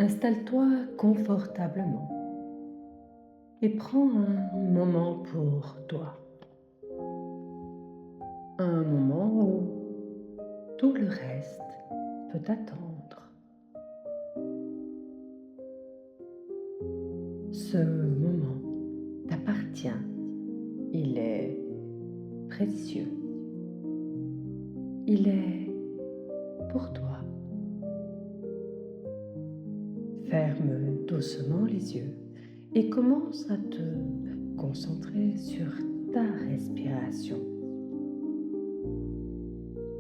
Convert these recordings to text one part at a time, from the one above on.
Installe-toi confortablement et prends un moment pour toi. Un moment où tout le reste peut attendre. Ce moment t'appartient. Il est précieux. Il est pour toi. Ferme doucement les yeux et commence à te concentrer sur ta respiration.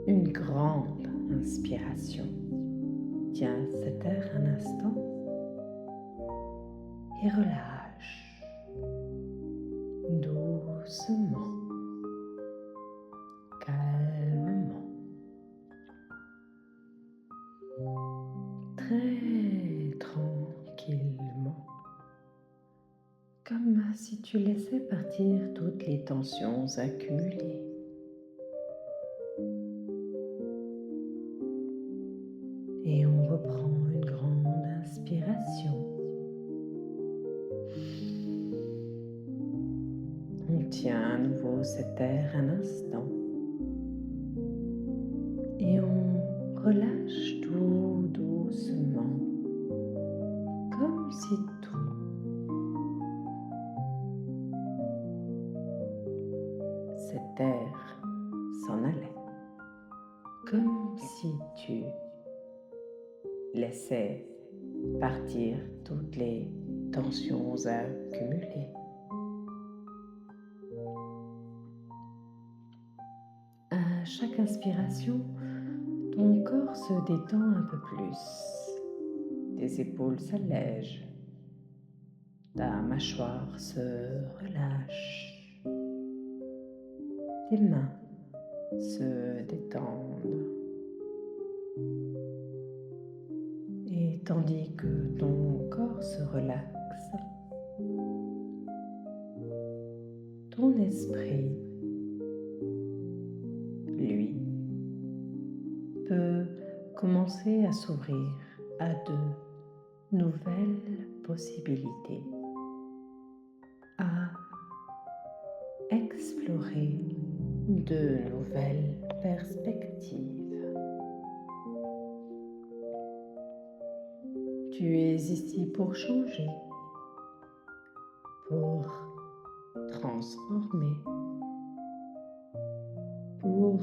Une grande inspiration. Tiens cet air un instant et relâche doucement, calmement, très tranquillement, comme si tu laissais partir toutes les tensions accumulées. Et on reprend une grande inspiration. On tient à nouveau cet air un instant. Et on relâche tout doucement, comme si tout cet air s'en allait, comme si tu laissais partir toutes les tensions accumulées. À chaque inspiration, ton corps se détend un peu plus. Tes épaules s'allègent. Ta mâchoire se relâche. Tes mains se détendent. Et tandis que ton corps se relaxe, ton esprit, lui, peut commencer à s'ouvrir à de nouvelles possibilités, à explorer de nouvelles perspectives. Tu es ici pour changer, pour transformer, pour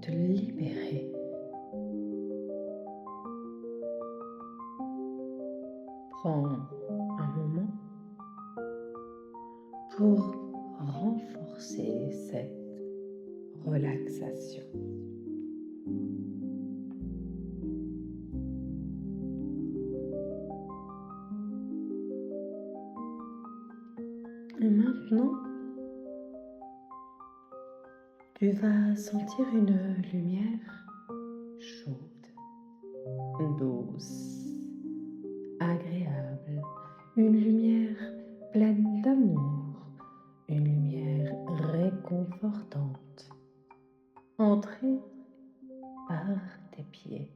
te libérer. Prends un moment pour renforcer cette relaxation. Et maintenant, tu vas sentir une lumière chaude, douce, agréable, une lumière pleine d'amour, une lumière réconfortante, entrer par tes pieds.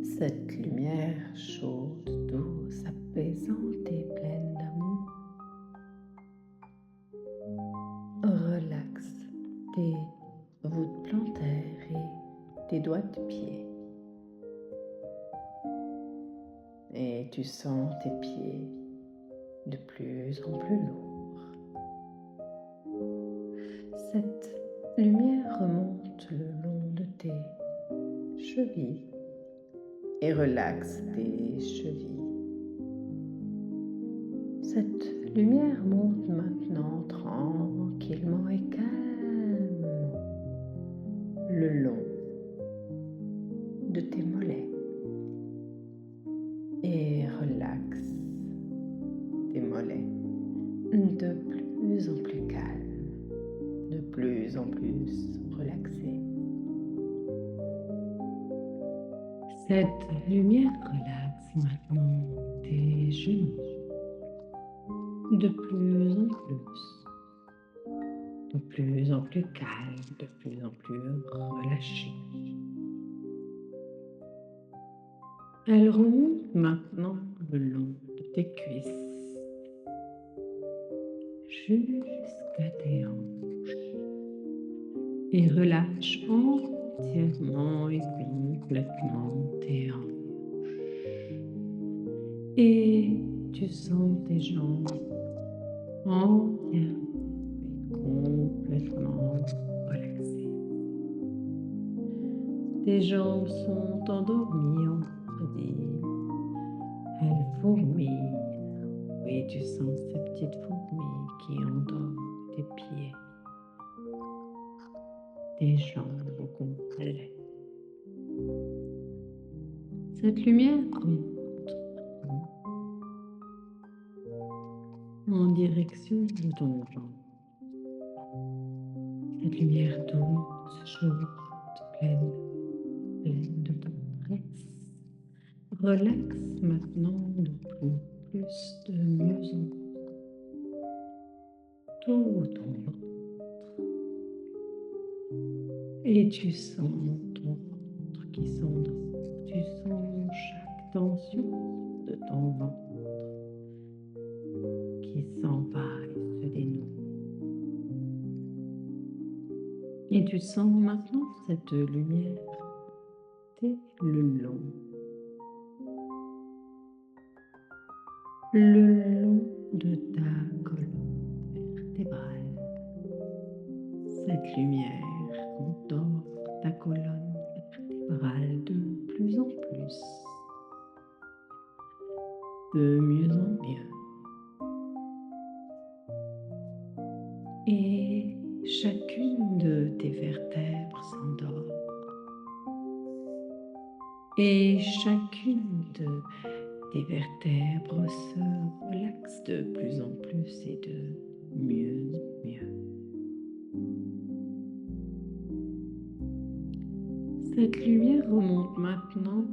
Cette lumière chaude, douce, apaisante et pleine d'amour relaxe tes voûtes plantaires et tes doigts de pied. Et tu sens tes pieds de plus en plus lourds. Cette lumière remonte le long de tes chevilles et relaxe tes chevilles. Cette lumière monte maintenant tranquillement et calmement le long de tes mollets et relaxe tes mollets de plus en plus calmes, de plus en plus relaxés. Cette lumière relaxe maintenant tes genoux de plus en plus calmes, de plus en plus relâchés. Elle remonte maintenant le long de tes cuisses jusqu'à tes hanches et relâche entièrement et complètement tes hanches. Et tu sens tes jambes entièrement et complètement relaxées. Tes jambes sont endormies, on pourrait dire. Elles fourmillent. Oui, tu sens ces petites fourmis qui endorment tes pieds, tes jambes au complet. Cette lumière remonte en direction de ton ventre. Cette lumière douce, chaude, pleine de tendresse. Relaxe maintenant de plus en plus, de mieux en mieux, tout ton ventre. Et tu sens ton ventre qui s'endort. Tu sens chaque tension de ton ventre qui s'en va et se dénoue. Et tu sens maintenant cette lumière le long de ta colonne vertébrale. Cette lumière endort ta colonne vertébrale de plus en plus, de mieux en mieux. Et chacune de tes vertèbres s'endort. Et chacune de tes vertèbres se relaxe de plus en plus et de mieux en mieux. Cette lumière remonte maintenant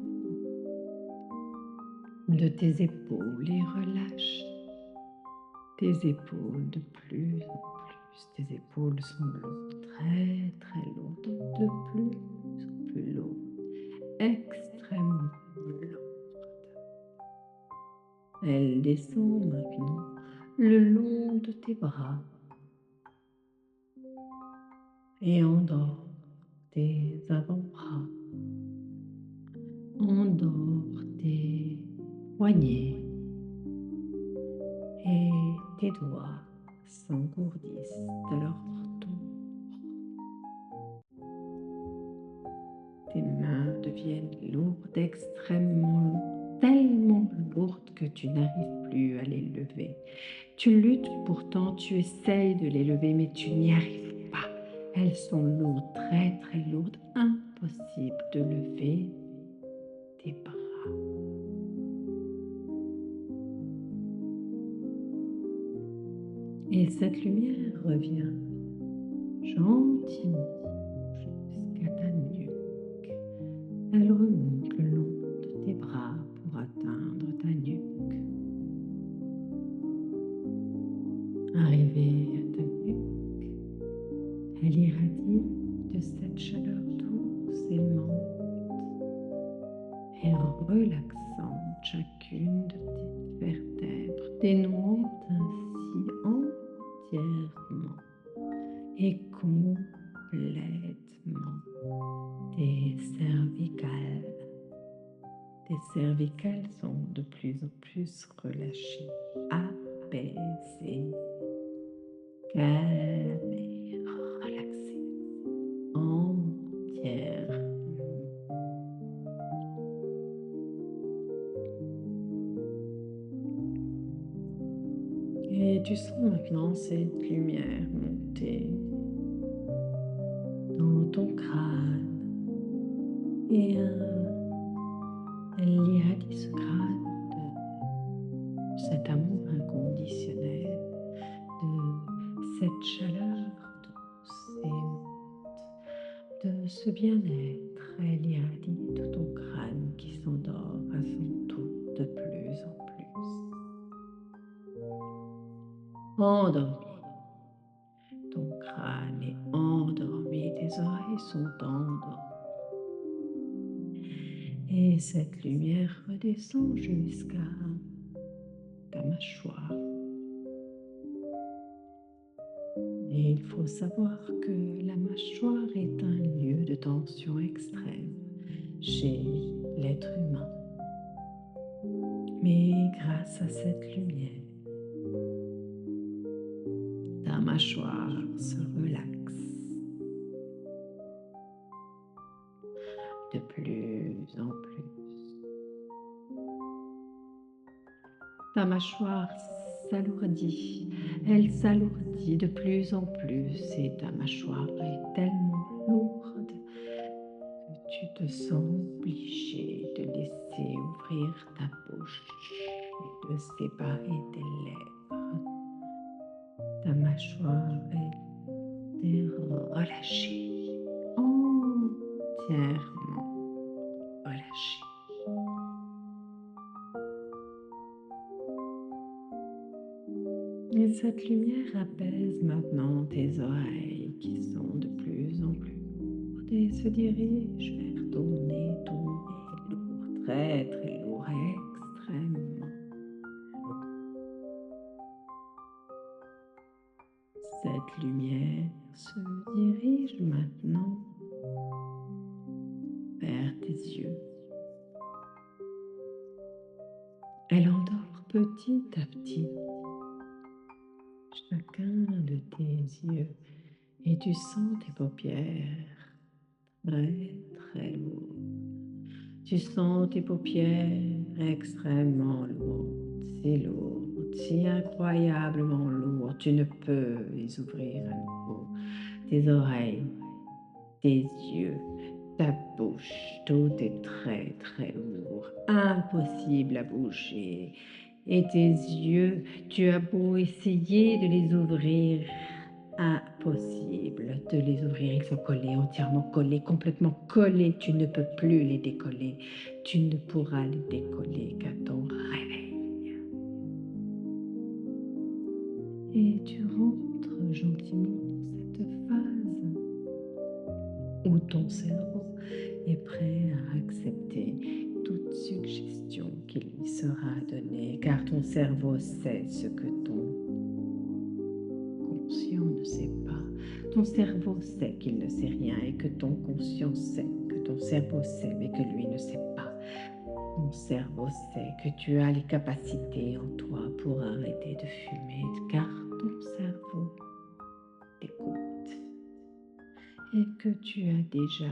de tes épaules et relâche tes épaules de plus en plus. Tes épaules sont lourdes, très très lourdes, de plus en plus lourdes, extrêmement lourdes. Elles descendent maintenant le long de tes bras et endort tes avant-bras, endort tes poignets et tes doigts s'engourdissent à leur tour. Tes mains deviennent lourdes, extrêmement lourdes, tellement lourdes que tu n'arrives plus à les lever. Tu luttes pourtant, tu essayes de les lever, mais tu n'y arrives pas. Elles sont lourdes, très très lourdes, impossible de lever tes bras. Et cette lumière revient gentiment jusqu'à ta nuque. Elle remonte le long de tes bras pour atteindre ta nuque. Arrivée à ta nuque, elle irradie de cette chaleur douce et aimante et relaxante chacune de tes vertèbres, dénouant ainsi entièrement et complètement tes cervicales. Tes cervicales sont de plus en plus relâchées, apaisées, calmées, relaxées, entièrement. Et tu sens maintenant cette lumière monter dans ton crâne et elle irradie ce crâne de cet amour inconditionnel, de cette chaleur douce et aimante, de ce bien-être. Elle irradie tout ton crâne qui s'endort à son tour de plus en plus. Endormi. Ton crâne est endormi, tes oreilles sont endormies. Et cette lumière redescend jusqu'à ta mâchoire. Et il faut savoir que la mâchoire est un lieu de tension extrême chez l'être humain. Mais grâce à cette lumière, ta mâchoire se relaxe de plus en plus. Ta mâchoire s'alourdit, elle s'alourdit de plus en plus et ta mâchoire est tellement lourde que tu te sens obligé de laisser ouvrir ta bouche et de séparer tes lèvres. Ta mâchoire est relâchée, entièrement relâchée. Et cette lumière apaise maintenant tes oreilles qui sont de plus en plus lourdes et se dirige vers ton nez lourd, très très lourd et extrêmement lourd. Cette lumière se dirige maintenant vers tes yeux. Elle endort petit à petit chacun de tes yeux et tu sens tes paupières très très lourdes. Tu sens tes paupières extrêmement lourdes, si incroyablement lourdes, tu ne peux les ouvrir à nouveau. Tes oreilles, tes yeux, ta bouche, tout est très très lourd, impossible à bouger. Et tes yeux, tu as beau essayer de les ouvrir, impossible de les ouvrir. Ils sont collés, entièrement collés, complètement collés. Tu ne peux plus les décoller. Tu ne pourras les décoller qu'à ton réveil. Et tu rentres gentiment dans cette phase où ton cerveau est prêt à accepter toute suggestion qui lui sera donnée, car ton cerveau sait ce que ton conscient ne sait pas. Ton cerveau sait qu'il ne sait rien et que ton conscient sait que ton cerveau sait mais que lui ne sait pas. Ton cerveau sait que tu as les capacités en toi pour arrêter de fumer, car ton cerveau t'écoute et que tu as déjà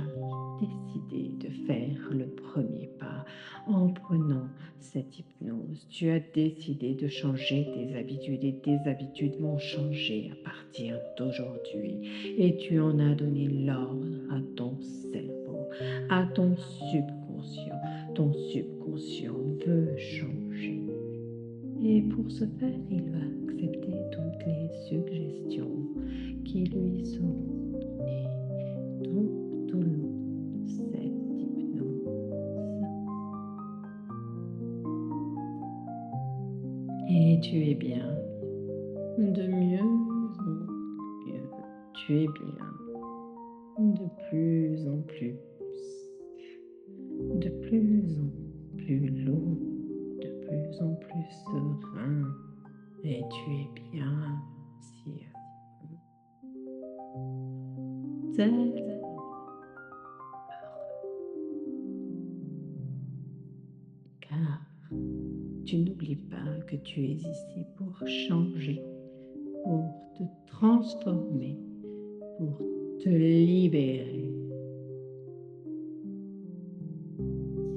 décidé de faire le premier pas en prenant cette hypnose. Tu as décidé de changer tes habitudes et tes habitudes vont changer à partir d'aujourd'hui. Et tu en as donné l'ordre à ton cerveau, à ton subconscient. Ton subconscient veut changer. Et pour ce faire, il va accepter toutes les suggestions qui lui seront données tout au long de cette hypnose. Et tu es bien, de mieux en mieux. Tu es bien, de plus en plus lourd, de plus en plus serein. Et tu es bien si tellement car tu n'oublies pas que tu es ici pour changer, pour te transformer, pour te libérer.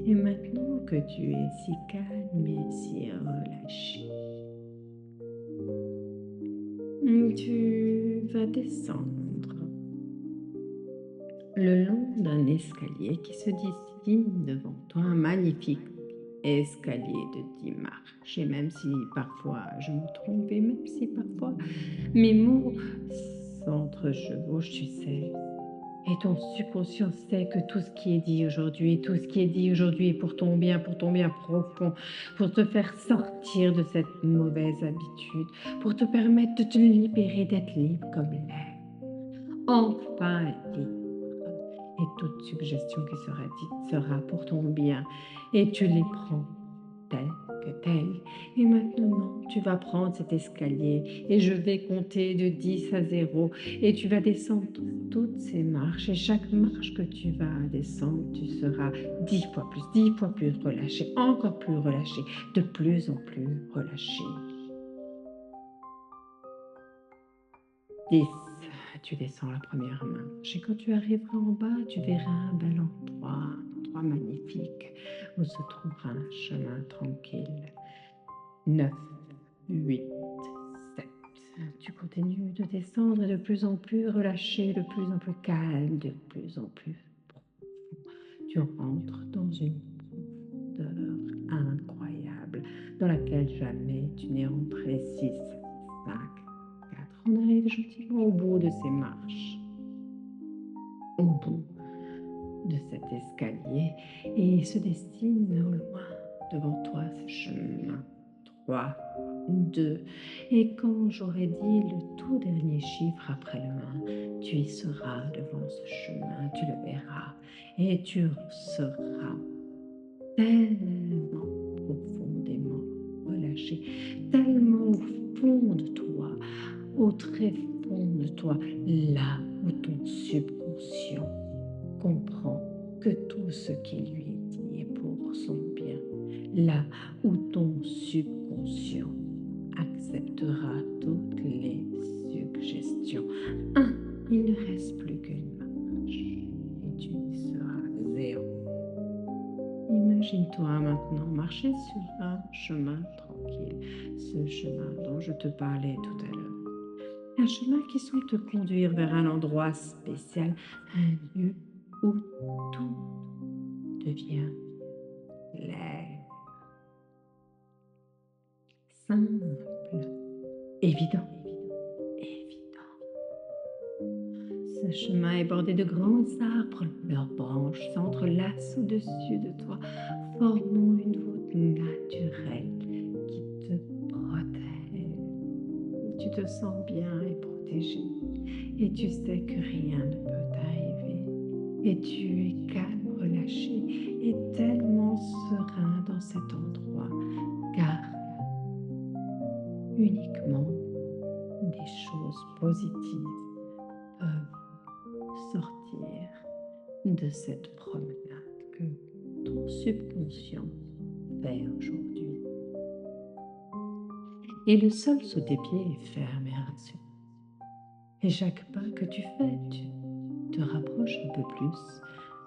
Et maintenant que tu es si calme et si relâché, tu vas descendre le long d'un escalier qui se dessine devant toi, un magnifique escalier de 10 marches. Et même si parfois je me trompe, et même si parfois mes mots s'entrechevauchent, tu sais, et ton subconscient sait que tout ce qui est dit aujourd'hui, tout ce qui est dit aujourd'hui est pour ton bien profond, pour te faire sortir de cette mauvaise habitude, pour te permettre de te libérer, d'être libre comme l'air. Enfin libre. Et toute suggestion qui sera dite sera pour ton bien et tu les prends telles que telles. Et maintenant, tu vas prendre cet escalier et je vais compter de 10 à 0 et tu vas descendre toutes ces marches et chaque marche que tu vas descendre, tu seras 10 fois plus relâché, encore plus relâché, de plus en plus relâché. 10. Tu descends la première marche et quand tu arriveras en bas, tu verras un bel endroit magnifique où se trouvera un chemin tranquille. 9, 8, 7. Tu continues de descendre de plus en plus relâché, de plus en plus calme, de plus en plus profond. Tu rentres dans une profondeur incroyable dans laquelle jamais tu n'es rentré. 6, 5, 4. On arrive gentiment au bout de ces marches, au bout de cet escalier et se destine au loin devant toi ce chemin. 3, 2. Et quand j'aurai dit le tout dernier chiffre après le 1, tu y seras devant ce chemin, tu le verras et tu seras tellement profondément relâché, tellement au fond de toi, au très fond de toi, là où ton subconscient comprend que tout ce qui lui est dit est pour son bien, là où ton subconscient acceptera toutes les suggestions. 1, il ne reste plus qu'une marche et tu y seras 0. Imagine-toi maintenant marcher sur un chemin tranquille, ce chemin dont je te parlais tout à l'heure. Un chemin qui semble te conduire vers un endroit spécial, un lieu où tout devient clair, simple, évident. Ce chemin est bordé de grands arbres, leurs branches s'entrelacent au-dessus de toi, formant une voûte naturelle qui te protège. Tu te sens bien et protégé, et tu sais que rien ne peut t'arriver, et tu es calme, relâché, et tellement serein dans cet endroit, car uniquement des choses positives peuvent sortir de cette promenade que ton subconscient fait aujourd'hui. Et le sol sous tes pieds est ferme et rassurant. Et chaque pas que tu fais, tu te rapproches un peu plus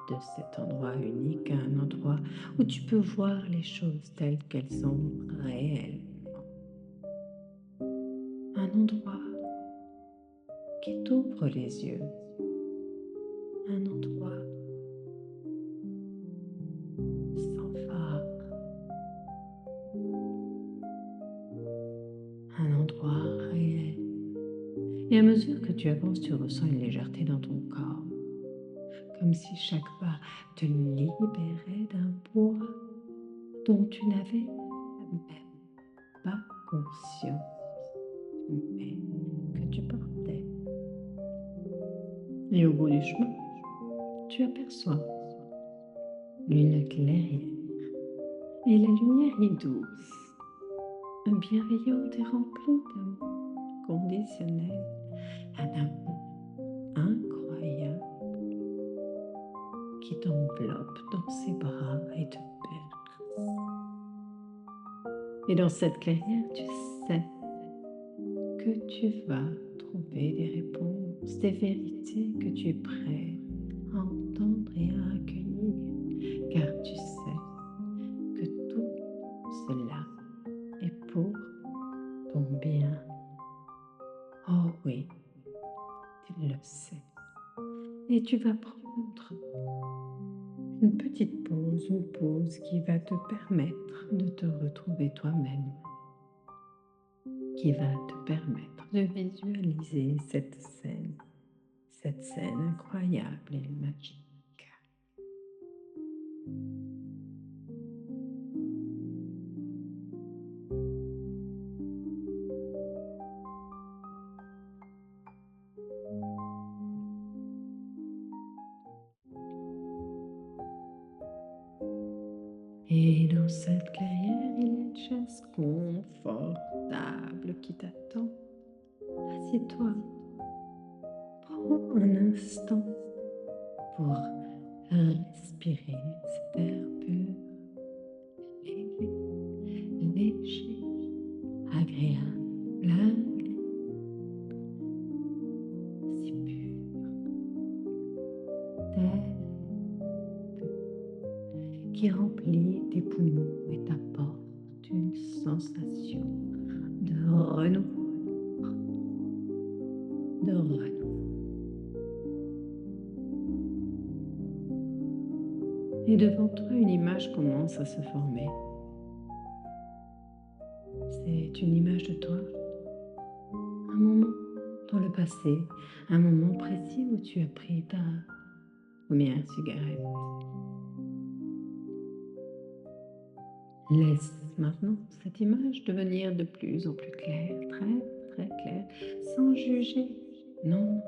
de cet endroit unique, un endroit où tu peux voir les choses telles qu'elles sont réellement. Un endroit qui t'ouvre les yeux, un endroit sans phare, un endroit réel. Et à mesure que tu avances, tu ressens une légèreté dans ton corps, comme si chaque pas te libérait d'un poids dont tu n'avais même pas conscience, mais que tu portais. Et au bout du chemin, tu aperçois une clairière. Et la lumière est douce, bienveillante et remplie d'amour conditionnel, un amour incroyable qui t'enveloppe dans ses bras et te berce. Et dans cette clairière, tu sais que tu vas trouver des réponses, des vérités que tu es prêt à entendre et à accueillir, car tu sais que tout cela est pour ton bien. Oh oui, tu le sais. Et tu vas prendre une petite pause, une pause qui va te permettre de te retrouver toi-même, qui va te permettre de visualiser cette scène incroyable et magique. Et dans cette clairière, il y a une chaise confortable qui t'attend. Assieds-toi, prends un instant pour respirer cet air pur, léger, léger, agréable, si pur, d'air qui remplit tes poumons et t'apporte une sensation de renouveau, de renouveau. Et devant toi, une image commence à se former. C'est une image de toi, un moment dans le passé, un moment précis où tu as pris ta première cigarette. Laisse maintenant cette image devenir de plus en plus claire, très très claire, sans juger. Non,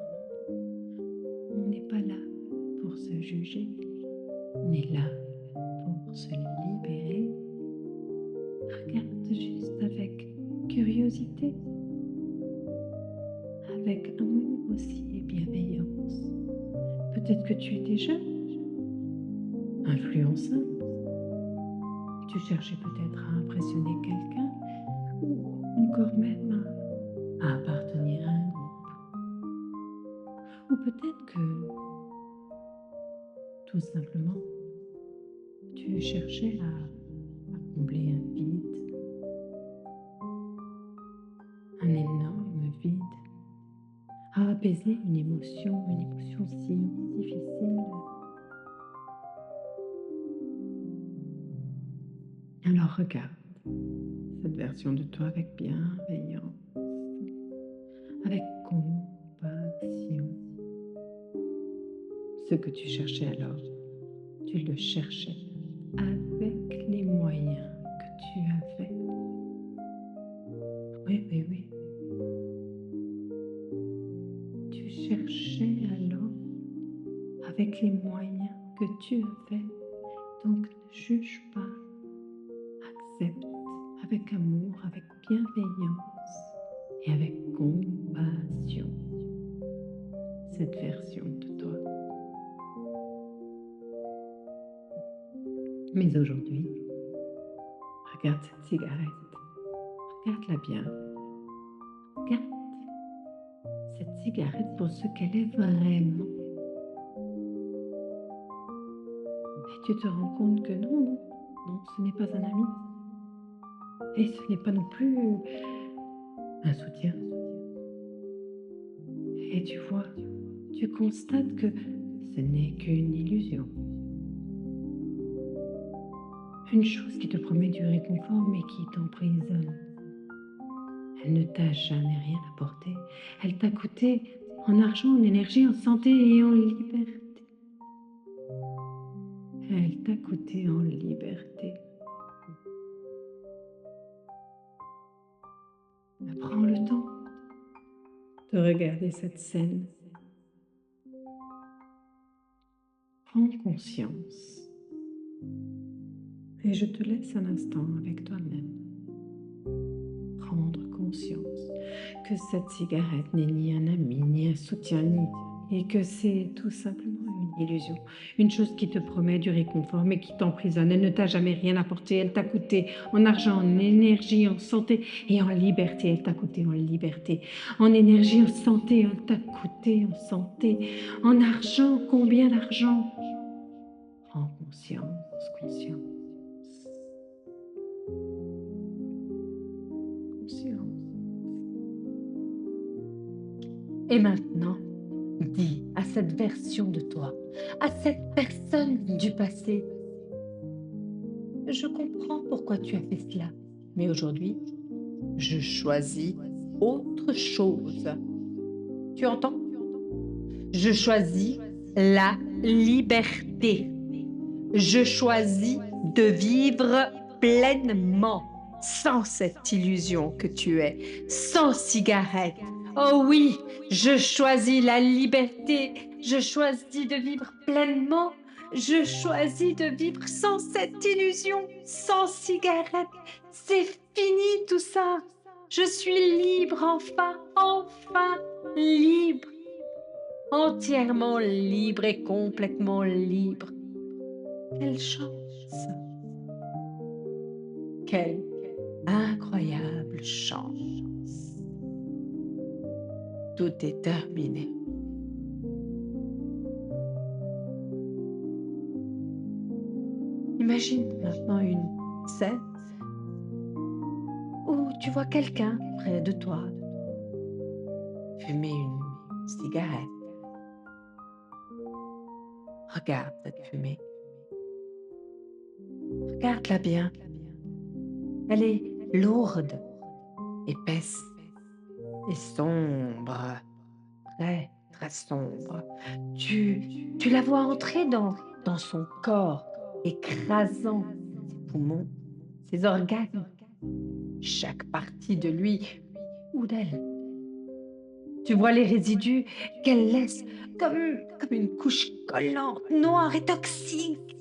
on n'est pas là pour se juger, on est là pour se libérer. Regarde juste avec curiosité, avec amour aussi et bienveillance. Peut-être que tu étais jeune, influençable. Tu cherchais peut-être à impressionner quelqu'un ou encore même à appartenir à un groupe. Ou peut-être que, tout simplement, tu cherchais à combler un vide, un énorme vide, à apaiser une émotion si difficile. Alors regarde cette version de toi avec bienveillance, avec compassion. Ce que tu cherchais alors, tu le cherchais avec les moyens que tu avais. Oui. Tu cherchais alors avec les moyens que tu avais. Donc ne juge pas. Accepte avec amour, avec bienveillance et avec compassion cette version de toi. Mais aujourd'hui, regarde cette cigarette, regarde-la bien, regarde cette cigarette pour ce qu'elle est vraiment. Et tu te rends compte que non, ce n'est pas un ami. Et ce n'est pas non plus un soutien. Et tu vois, tu constates que ce n'est qu'une illusion. Une chose qui te promet du réconfort mais qui t'emprisonne. Elle ne t'a jamais rien apporté. Elle t'a coûté en argent, en énergie, en santé et en liberté. Elle t'a coûté en liberté. Prends le temps de regarder cette scène. Prends conscience. Et je te laisse un instant avec toi-même. Prendre conscience que cette cigarette n'est ni un ami, ni un soutien, et que c'est tout simplement une illusion. Une chose qui te promet du réconfort, mais qui t'emprisonne. Elle ne t'a jamais rien apporté. Elle t'a coûté en argent, en énergie, en santé et en liberté. Elle t'a coûté en liberté. En énergie, en santé, elle t'a coûté en santé. En argent, combien d'argent? Prends conscience. Et maintenant, dis à cette version de toi, à cette personne du passé, je comprends pourquoi tu as fait cela, mais aujourd'hui, je choisis autre chose. Tu entends? Je choisis la liberté. Je choisis de vivre pleinement, sans cette illusion que tu es, sans cigarette. Oh oui, je choisis la liberté. Je choisis de vivre pleinement je choisis de vivre sans cette illusion, sans cigarette. C'est fini tout ça. Je suis libre enfin, enfin libre, entièrement libre et complètement libre. Quelle chance, quelle incroyable chance. Tout est terminé. Imagine maintenant une scène où tu vois quelqu'un près de toi fumer une cigarette. Regarde cette fumée. Regarde-la bien. Elle est lourde, épaisse et sombre, très, très sombre. Tu la vois entrer dans son corps, écrasant ses poumons, ses organes, chaque partie de lui ou d'elle. Tu vois les résidus qu'elle laisse comme une couche collante, noire et toxique.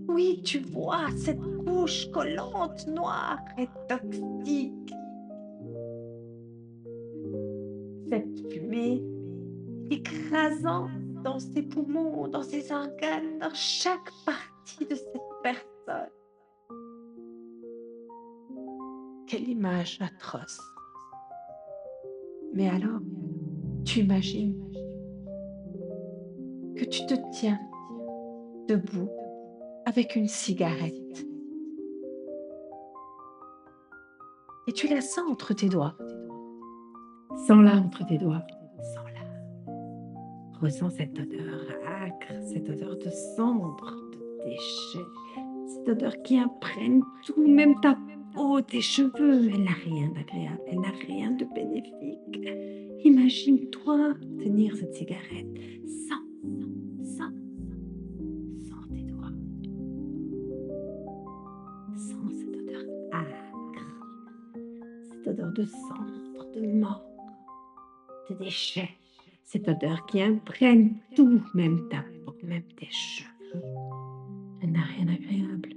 Oui, tu vois cette couche collante, noire et toxique. Cette fumée écrasant dans ses poumons, dans ses organes, dans chaque partie de cette personne. Quelle image atroce. Mais alors, tu imagines que tu te tiens debout avec une cigarette et tu la sens entre tes doigts. Sens-la entre tes doigts. Sens-la. Ressens cette odeur âcre, cette odeur de cendre, de déchets, cette odeur qui imprègne tout, même ta peau, tes cheveux. Elle n'a rien d'agréable, elle n'a rien de bénéfique. Imagine-toi tenir cette cigarette sans tes doigts, sans cette odeur âcre, cette odeur de cendre, de mort, de déchets, cette odeur qui imprègne tout, même ta peau, même tes cheveux. Elle n'a rien d'agréable.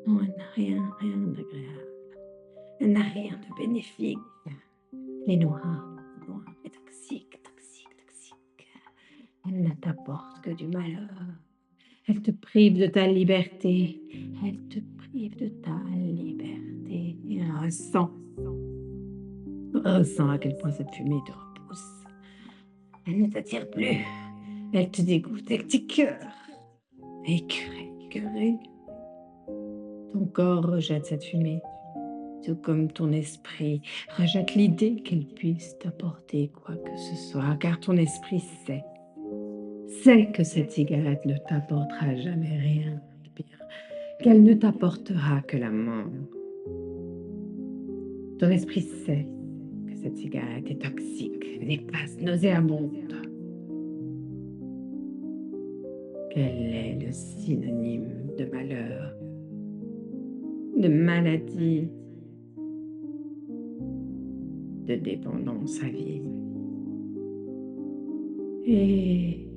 Non, elle n'a rien d'agréable. Elle n'a rien de bénéfique. Elle est noire et toxique. Elle ne t'apporte que du malheur. Elle te prive de ta liberté. Elle te prive de ta liberté. Et ressens à quel point cette fumée te repousse. Elle ne t'attire plus. Elle te dégoûte, elle t'écœure. Écœuré. Ton corps rejette cette fumée, tout comme ton esprit rejette l'idée qu'elle puisse t'apporter quoi que ce soit, car ton esprit sait que cette cigarette ne t'apportera jamais rien de bien, qu'elle ne t'apportera que la mort. Ton esprit sait que cette cigarette est toxique, néfaste, nauséabonde, qu'elle est le synonyme de malheur, de maladie, de dépendance à vie. Et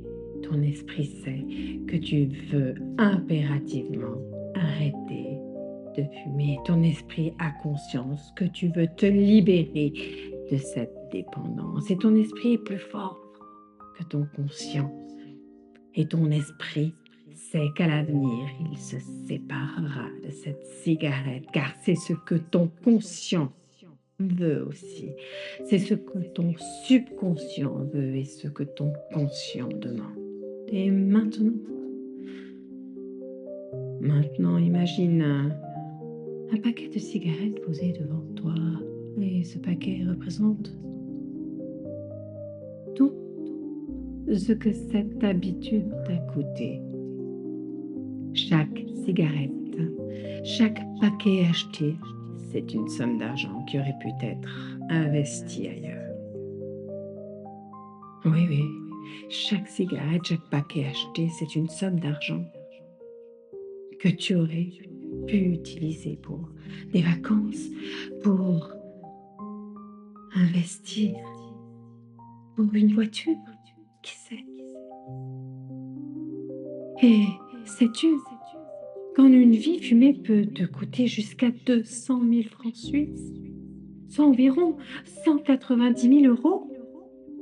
ton esprit sait que tu veux impérativement arrêter de fumer. Ton esprit a conscience que tu veux te libérer de cette dépendance. Et ton esprit est plus fort que ton conscient. Et ton esprit sait qu'à l'avenir, il se séparera de cette cigarette, car c'est ce que ton conscient veut aussi. C'est ce que ton subconscient veut et ce que ton conscient demande. Et maintenant, imagine un paquet de cigarettes posé devant toi. Et ce paquet représente tout ce que cette habitude t'a coûté. Chaque cigarette, chaque paquet acheté, c'est une somme d'argent qui aurait pu être investie ailleurs. Oui, chaque cigarette, chaque paquet acheté, c'est une somme d'argent que tu aurais pu utiliser pour des vacances, pour investir, pour une voiture, qui sait. Et sais-tu qu'en une vie, fumer peut te coûter jusqu'à 200 000 francs suisses, soit environ 190 000 euros?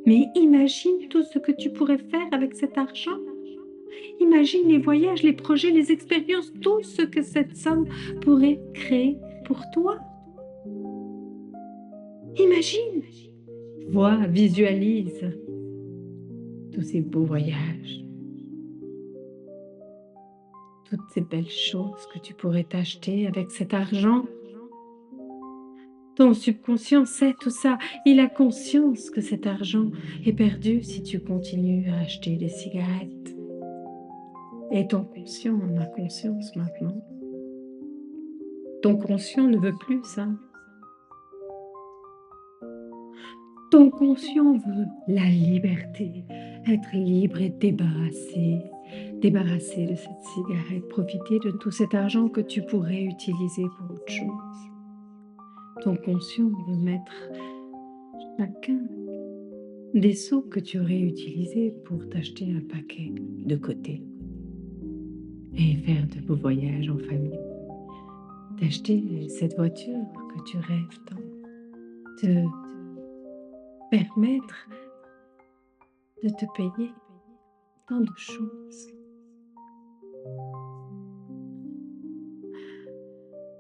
Mais imagine tout ce que tu pourrais faire avec cet argent. Imagine les voyages, les projets, les expériences, tout ce que cette somme pourrait créer pour toi. Imagine, vois, visualise tous ces beaux voyages, toutes ces belles choses que tu pourrais t'acheter avec cet argent. Ton subconscient sait tout ça. Il a conscience que cet argent est perdu si tu continues à acheter des cigarettes. Et ton conscient en a conscience maintenant. Ton conscient ne veut plus ça. Ton conscient veut la liberté, être libre et débarrassé de cette cigarette, profiter de tout cet argent que tu pourrais utiliser pour autre chose. Ton conscient veut mettre chacun des sous que tu aurais utilisés pour t'acheter un paquet de côté et faire de beaux voyages en famille. T'acheter cette voiture que tu rêves tant, te permettre de te payer tant de choses.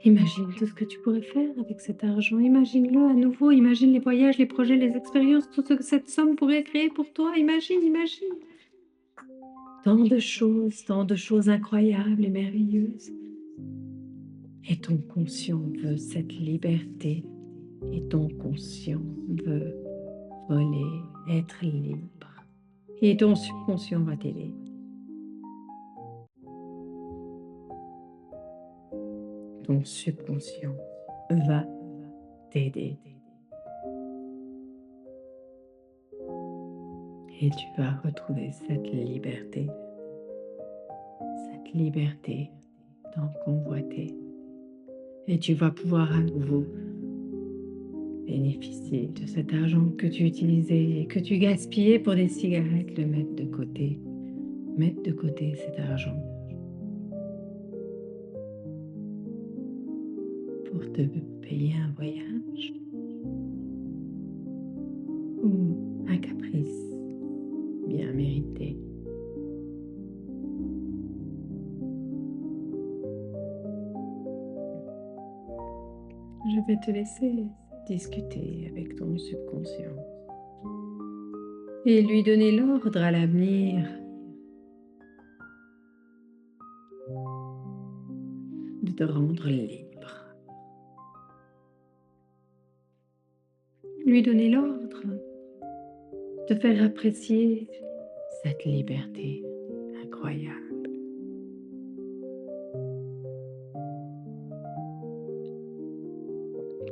Imagine tout ce que tu pourrais faire avec cet argent. Imagine-le à nouveau. Imagine les voyages, les projets, les expériences, tout ce que cette somme pourrait créer pour toi. Imagine, imagine. Tant de choses incroyables et merveilleuses. Et ton conscient veut cette liberté. Et ton conscient veut voler, être libre. Et ton subconscient va t'aider. Ton subconscient va t'aider. Et tu vas retrouver cette liberté tant convoitée. Et tu vas pouvoir à nouveau bénéficier de cet argent que tu utilisais et que tu gaspillais pour des cigarettes, le mettre de côté. Mettre de côté cet argent pour te payer un voyage ou un caprice bien mérité. Je vais te laisser discuter avec ton subconscient et lui donner l'ordre à l'avenir de te rendre libre. Lui donner l'ordre de faire apprécier cette liberté incroyable.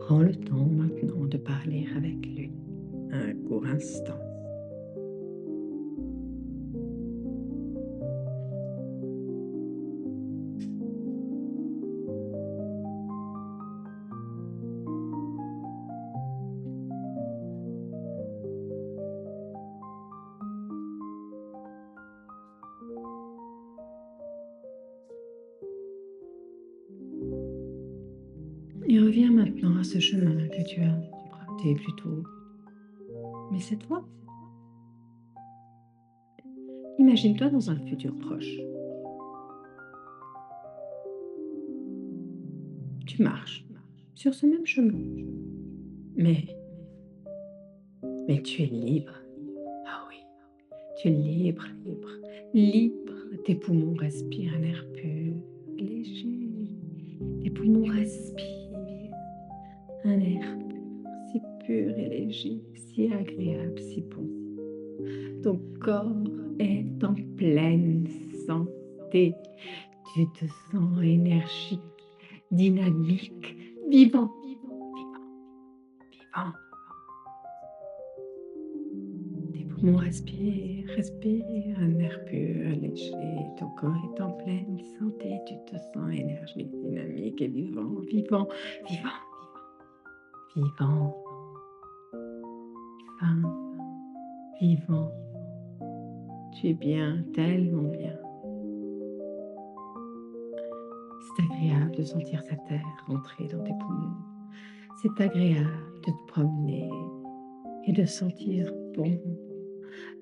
Prends le temps maintenant de parler avec lui un court instant. Et reviens maintenant à ce chemin que tu as emprunté plus tôt. Mais cette fois, imagine-toi dans un futur proche. Tu marches sur ce même chemin, mais tu es libre. Ah oui, tu es libre. Tes poumons respirent un air pur, léger. Tes poumons respirent un air pur, si pur et léger, si agréable, si bon. Ton corps est en pleine santé. Tu te sens énergique, dynamique, vivant. Tes poumons respirent un air pur, léger. Ton corps est en pleine santé. Tu te sens énergique, dynamique et vivant. Vivant. Tu es bien, tellement bien. C'est agréable de sentir cet air rentrer dans tes poumons. C'est agréable de te promener et de sentir bon,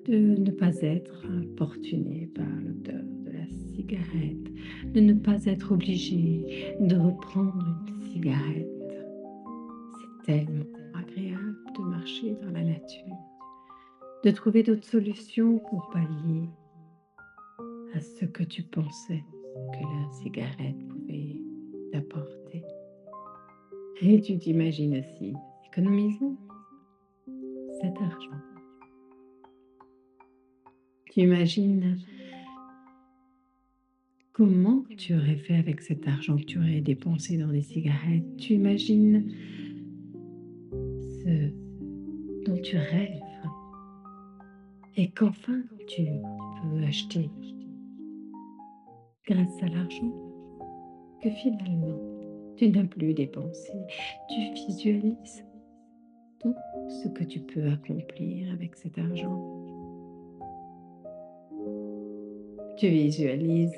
de ne pas être importuné par l'odeur de la cigarette, de ne pas être obligé de reprendre une cigarette. C'est tellement agréable de marcher dans la nature, de trouver d'autres solutions pour pallier à ce que tu pensais que la cigarette pouvait t'apporter. Et tu t'imagines aussi économisant cet argent. Tu imagines comment tu aurais fait avec cet argent que tu aurais dépensé dans des cigarettes. Tu imagines ce dont tu rêves et qu'enfin tu peux acheter grâce à l'argent que finalement tu n'as plus dépensé. Tu visualises tout ce que tu peux accomplir avec cet argent. Tu visualises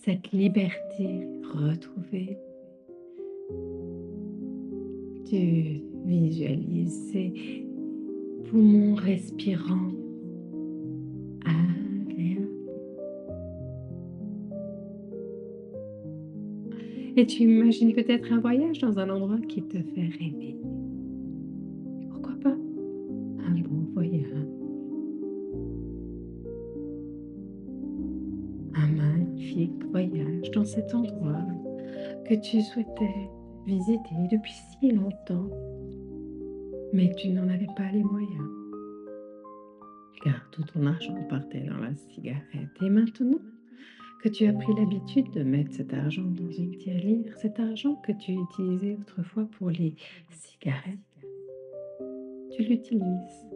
cette liberté retrouvée. Tu visualises ces poumons respirants agréables. Et tu imagines peut-être un voyage dans un endroit qui te fait rêver. Pourquoi pas un bon voyage, un magnifique voyage dans cet endroit que tu souhaitais visiter depuis si longtemps, mais tu n'en avais pas les moyens, car tout ton argent partait dans la cigarette. Et maintenant que tu as pris l'habitude de mettre cet argent dans une tirelire, cet argent que tu utilisais autrefois pour les cigarettes, tu l'utilises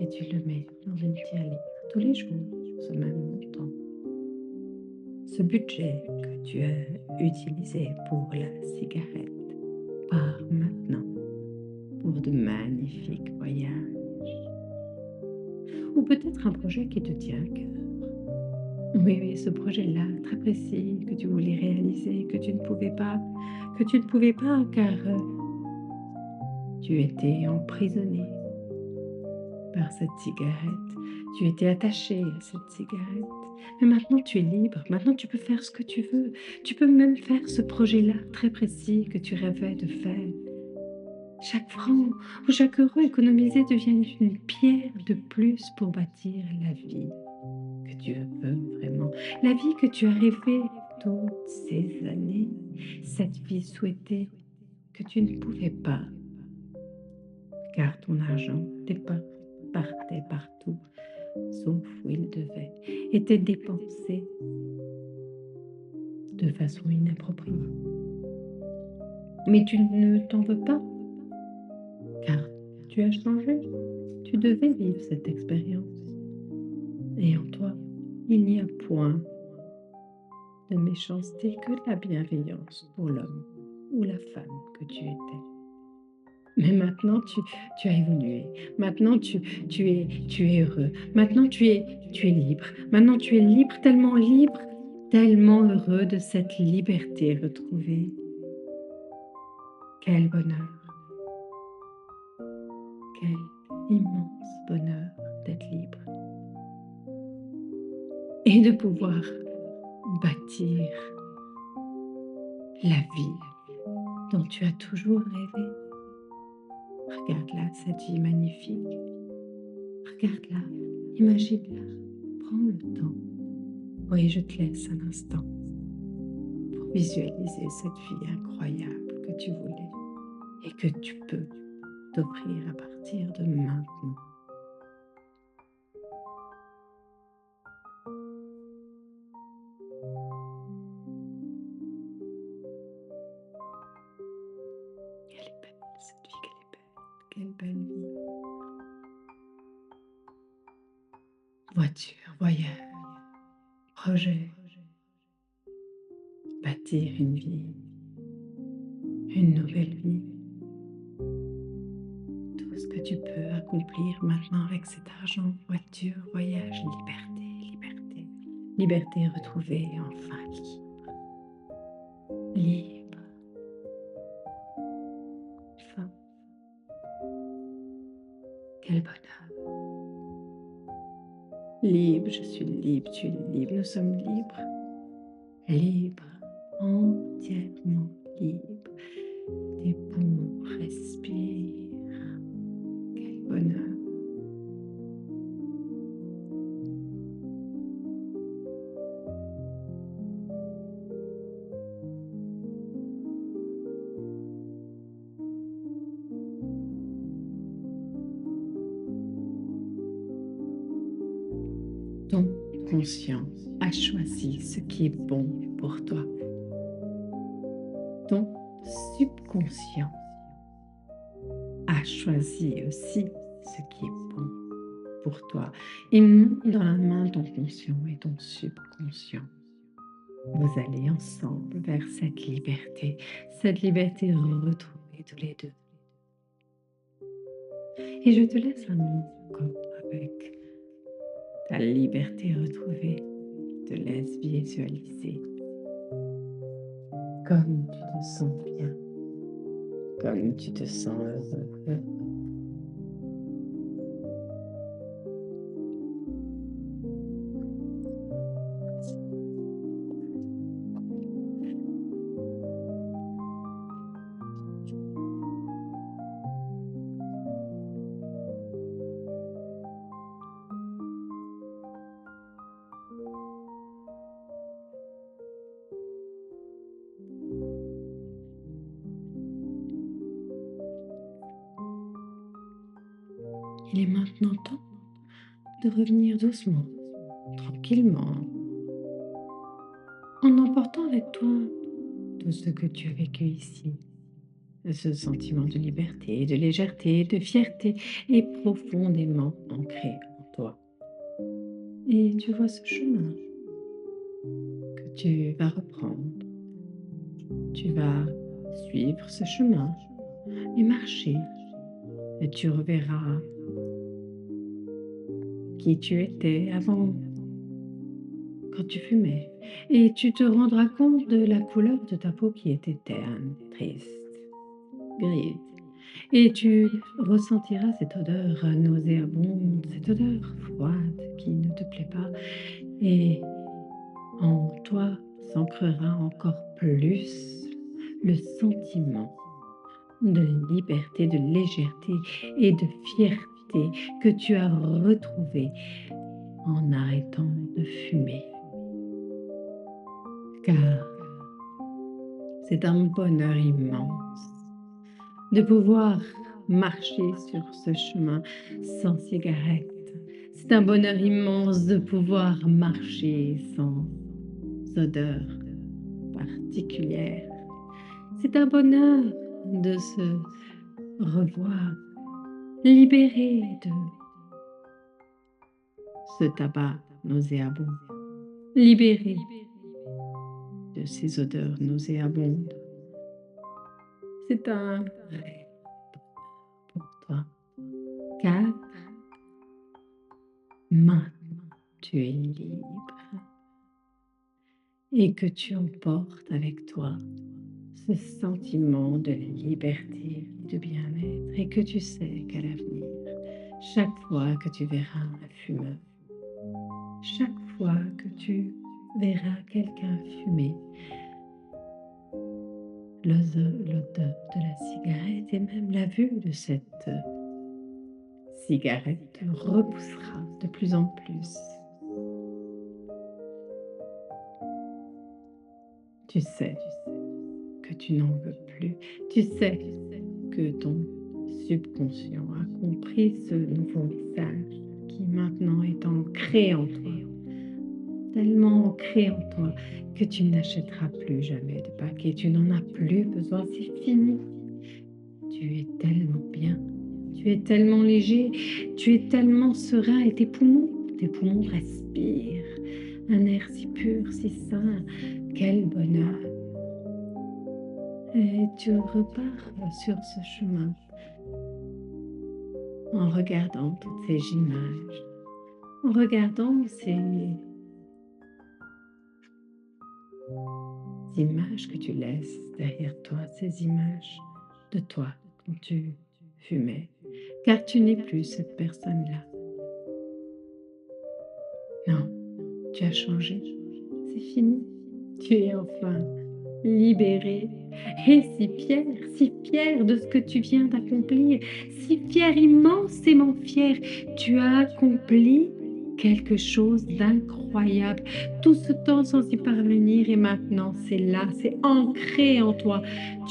et tu le mets dans une tirelire tous les jours, ce même montant. Ce budget que tu as utilisé pour la cigarette part maintenant pour de magnifiques voyages. Ou peut-être un projet qui te tient à cœur. Oui, oui, ce projet-là, très précis, que tu voulais réaliser, que tu ne pouvais pas, car tu étais emprisonné par cette cigarette. Tu étais attaché à cette cigarette. Mais maintenant, tu es libre. Maintenant, tu peux faire ce que tu veux. Tu peux même faire ce projet-là très précis que tu rêvais de faire. Chaque franc ou chaque euro économisé devient une pierre de plus pour bâtir la vie que tu veux vraiment. La vie que tu as rêvée toutes ces années. Cette vie souhaitée que tu ne pouvais pas, car ton argent partait partout, sauf où il devait, était dépensé de façon inappropriée. Mais tu ne t'en veux pas, car tu as changé. Tu devais vivre cette expérience. Et en toi, il n'y a point de méchanceté que de la bienveillance pour l'homme ou la femme que tu étais. Mais maintenant, tu as évolué. Maintenant, tu es heureux. Maintenant, tu es libre. Maintenant, tu es libre, tellement heureux de cette liberté retrouvée. Quel bonheur. Quel immense bonheur d'être libre. Et de pouvoir bâtir la vie dont tu as toujours rêvé. Regarde-la, cette vie magnifique. Regarde-la, imagine-la, prends le temps. Oui, je te laisse un instant pour visualiser cette vie incroyable que tu voulais et que tu peux t'offrir à partir de maintenant. Quelle est belle cette vie, quelle belle vie. Voiture, voyage, projet, bâtir une vie, une nouvelle vie. Tout ce que tu peux accomplir maintenant avec cet argent, voiture, voyage, liberté, liberté, liberté retrouvée, enfin libre. libre. Enfin, quel bonheur. Libre, je suis libre, tu es libre, nous sommes libres. Libre, entièrement libre. Tes poumons respirent. Quel bonheur. Ton conscient a choisi ce qui est bon pour toi. Ton subconscient a choisi aussi ce qui est bon pour toi. Et monte dans la main ton conscient et ton subconscient. Vous allez ensemble vers cette liberté retrouvée tous les deux. Et je te laisse un moment encore avec ta liberté retrouvée. Je te laisse visualiser comme tu te sens bien, comme tu te sens heureux. Il est maintenant temps de revenir doucement, tranquillement, en emportant avec toi tout ce que tu as vécu ici. Ce sentiment de liberté, de légèreté, de fierté est profondément ancré en toi. Et tu vois ce chemin que tu vas reprendre. Tu vas suivre ce chemin et marcher. Et tu reverras qui tu étais avant quand tu fumais. Et tu te rendras compte de la couleur de ta peau qui était terne, triste, grise. Et tu ressentiras cette odeur nauséabonde, cette odeur froide qui ne te plaît pas. Et en toi s'ancrera encore plus le sentiment de liberté, de légèreté et de fierté que tu as retrouvé en arrêtant de fumer. Car c'est un bonheur immense de pouvoir marcher sur ce chemin sans cigarette. C'est un bonheur immense de pouvoir marcher sans odeur particulière. C'est un bonheur de se revoir libéré de ce tabac nauséabond, libéré de ces odeurs nauséabondes. C'est un rêve pour toi, car maintenant tu es libre et que tu emportes avec toi ce sentiment de liberté et de bien-être et que tu sais qu'à l'avenir, chaque fois que tu verras un fumeur, chaque fois que tu verras quelqu'un fumer, l'odeur de la cigarette et même la vue de cette cigarette te repoussera de plus en plus. Tu sais que tu n'en veux plus. Tu sais que ton subconscient a compris ce nouveau message qui maintenant est ancré en toi, tellement ancré en toi que tu n'achèteras plus jamais de paquet, tu n'en as plus besoin, c'est fini. Tu es tellement bien, tu es tellement léger, tu es tellement serein et tes poumons respirent un air si pur, si sain, quel bonheur. Et tu repars sur ce chemin en regardant toutes ces images, en regardant ces images que tu laisses derrière toi, ces images de toi quand tu fumais, car tu n'es plus cette personne-là. Non, tu as changé, c'est fini. Tu es enfin libéré et si fier de ce que tu viens d'accomplir, si fier, immensément fier. Tu as accompli quelque chose d'incroyable. Tout ce temps sans y parvenir et maintenant c'est là, c'est ancré en toi.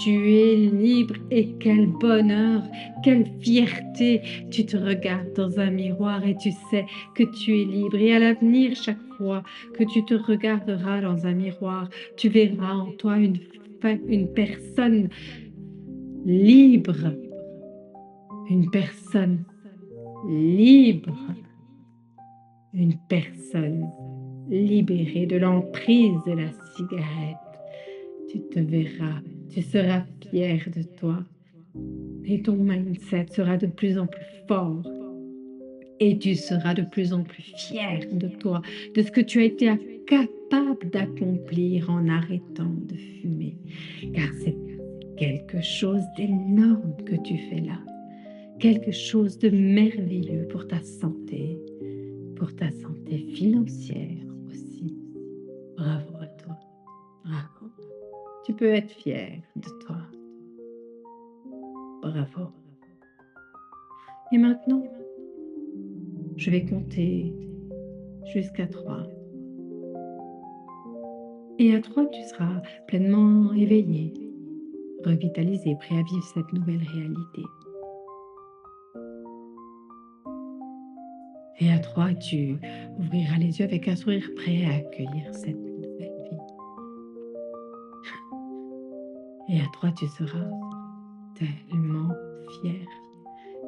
Tu es libre et quel bonheur, quelle fierté. Tu te regardes dans un miroir et tu sais que tu es libre et à l'avenir, chaque fois que tu te regarderas dans un miroir, tu verras en toi une personne libre, une personne libre, une personne libérée de l'emprise de la cigarette. Tu te verras, tu seras fier de toi et ton mindset sera de plus en plus fort. Et tu seras de plus en plus fier de toi, de ce que tu as été capable d'accomplir en arrêtant de fumer. Car c'est quelque chose d'énorme que tu fais là. Quelque chose de merveilleux pour ta santé financière aussi. Bravo à toi. Bravo. Tu peux être fier de toi. Bravo. Et maintenant, je vais compter jusqu'à 3. Et à 3, tu seras pleinement éveillé, revitalisé, prêt à vivre cette nouvelle réalité. Et à 3, tu ouvriras les yeux avec un sourire prêt à accueillir cette nouvelle vie. Et à 3, tu seras tellement fier,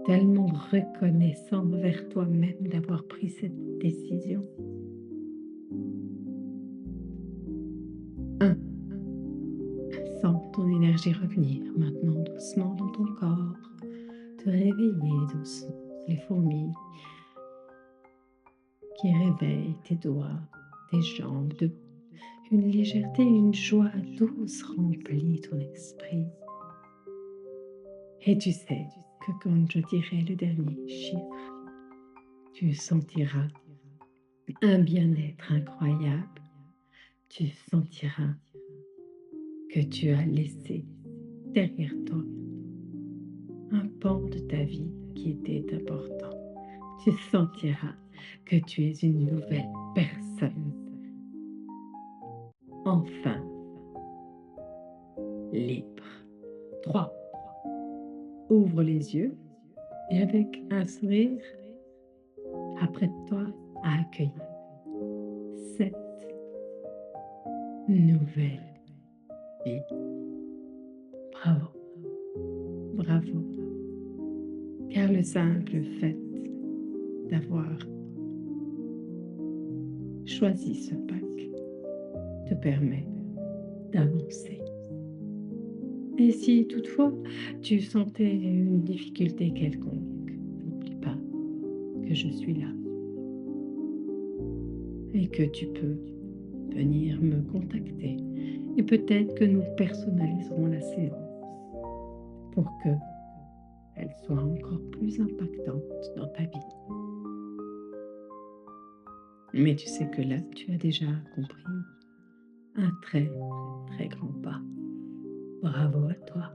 tellement reconnaissant envers toi-même d'avoir pris cette décision. 1. Sens ton énergie revenir maintenant doucement dans ton corps, te réveiller doucement, les fourmis qui réveillent tes doigts, tes jambes, une légèreté, une joie douce remplit ton esprit. Et tu sais que quand je dirai le dernier chiffre, tu sentiras un bien-être incroyable. Tu sentiras que tu as laissé derrière toi un pan de ta vie qui était important. Tu sentiras que tu es une nouvelle personne, enfin libre. 3. Ouvre les yeux et avec un sourire, apprête-toi à accueillir cette nouvelle vie. Bravo, bravo. Car le simple fait d'avoir choisi ce pack te permet d'avancer. Et si toutefois tu sentais une difficulté quelconque, n'oublie pas que je suis là et que tu peux venir me contacter. Et peut-être que nous personnaliserons la séance pour que elle soit encore plus impactante dans ta vie. Mais tu sais que là, tu as déjà accompli un très, très grand pas. Bravo à toi.